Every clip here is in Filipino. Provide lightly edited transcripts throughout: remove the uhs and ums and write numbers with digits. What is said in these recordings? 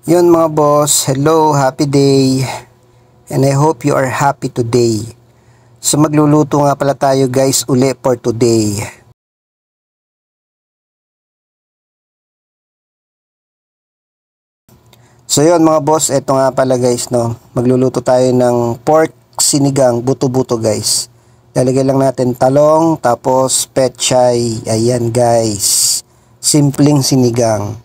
Yun mga boss, hello, happy day. And I hope you are happy today. So magluluto nga pala tayo guys uli for today. So yun mga boss, eto nga pala guys no. Magluluto tayo ng pork sinigang buto-buto guys. Lalagay lang natin talong, tapos pechay. Ayan guys. Simpleng sinigang.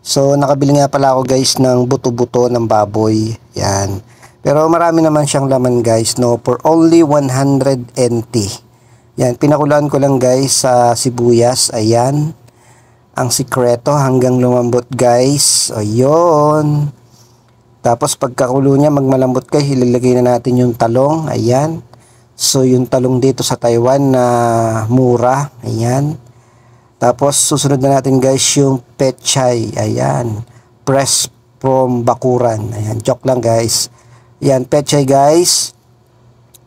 So nakabili nga pala ako guys ng buto-buto ng baboy. Yan. Pero marami naman siyang laman guys no, for only 100 NT. Yan, pinakulaan ko lang guys sa sibuyas. Ayan. Ang sikreto hanggang lumambot guys. Ayun. Tapos pagkakulo niya magmalambot guys, ilalagay na natin yung talong. Ayan. So yung talong dito sa Taiwan na mura. Ayan. Tapos susunod na natin guys yung pechay. Ayan. Press from bakuran. Ayan. Joke lang guys. Ayan. Pechay guys.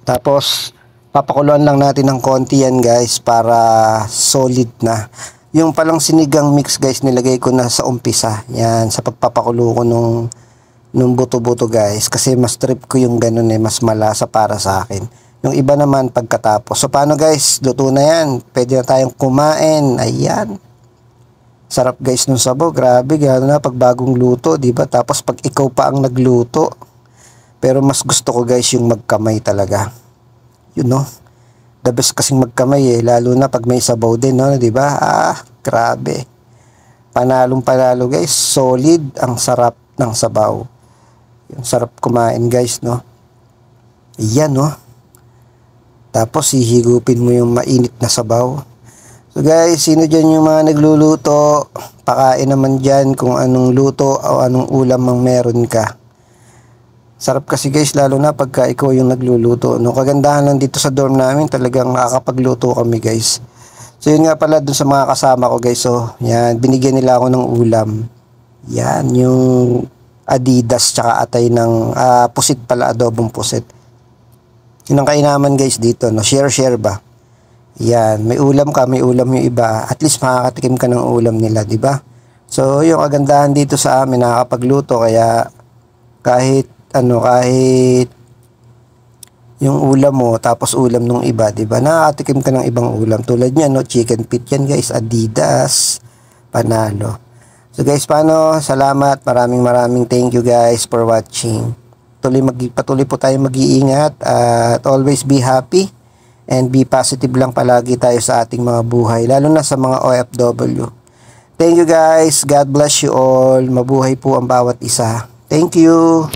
Tapos papakuluan lang natin ng konti yan guys para solid na. Yung palang sinigang mix guys nilagay ko na sa umpisa. Yan. Sa pagpapakulo ko nung buto-buto guys. Kasi mas trip ko yung ganun mas malasa para sa akin. Yung iba naman pagkatapos. So paano guys? Luto na yan. Pwede na tayong kumain. Ayan. Sarap guys nung sabaw. Grabe. Gano'n na pag bagong luto. Diba? Tapos pag ikaw pa ang nagluto. Pero mas gusto ko guys yung magkamay talaga. You know? The best kasing magkamay lalo na pag may sabaw din, no? Diba? Grabe. Panalong panalo guys. Solid. Ang sarap ng sabaw. Yung sarap kumain guys, no? Ayan, no? Tapos hihigupin mo yung mainit na sabaw. So guys, sino dyan yung mga nagluluto? Pakain naman dyan kung anong luto o anong ulam ang meron ka. Sarap kasi guys, lalo na pagka ikaw yung nagluluto. No, kagandahan lang dito sa dorm namin, talagang nakakapagluto kami guys. So yun nga pala dun sa mga kasama ko guys. So yan, binigyan nila ako ng ulam. Yan, yung Adidas tsaka atay ng pusit pala, adobong pusit. Yun ang kainaman guys dito, no? Share ba? Yan, may ulam ka, may ulam yung iba. At least makakatikim ka ng ulam nila, di ba? So yung kagandahan dito sa amin, nakakapagluto, kaya kahit yung ulam mo tapos ulam nung iba, 'di ba? Nakatikim ka ng ibang ulam tulad niyan, no? Chicken feet yan, guys, Adidas, panalo. So guys, paano? Salamat, maraming thank you guys for watching. Patuloy po tayo mag-iingat at always be happy and be positive lang palagi tayo sa ating mga buhay, lalo na sa mga OFW. Thank you guys. God bless you all. Mabuhay po ang bawat isa. Thank you.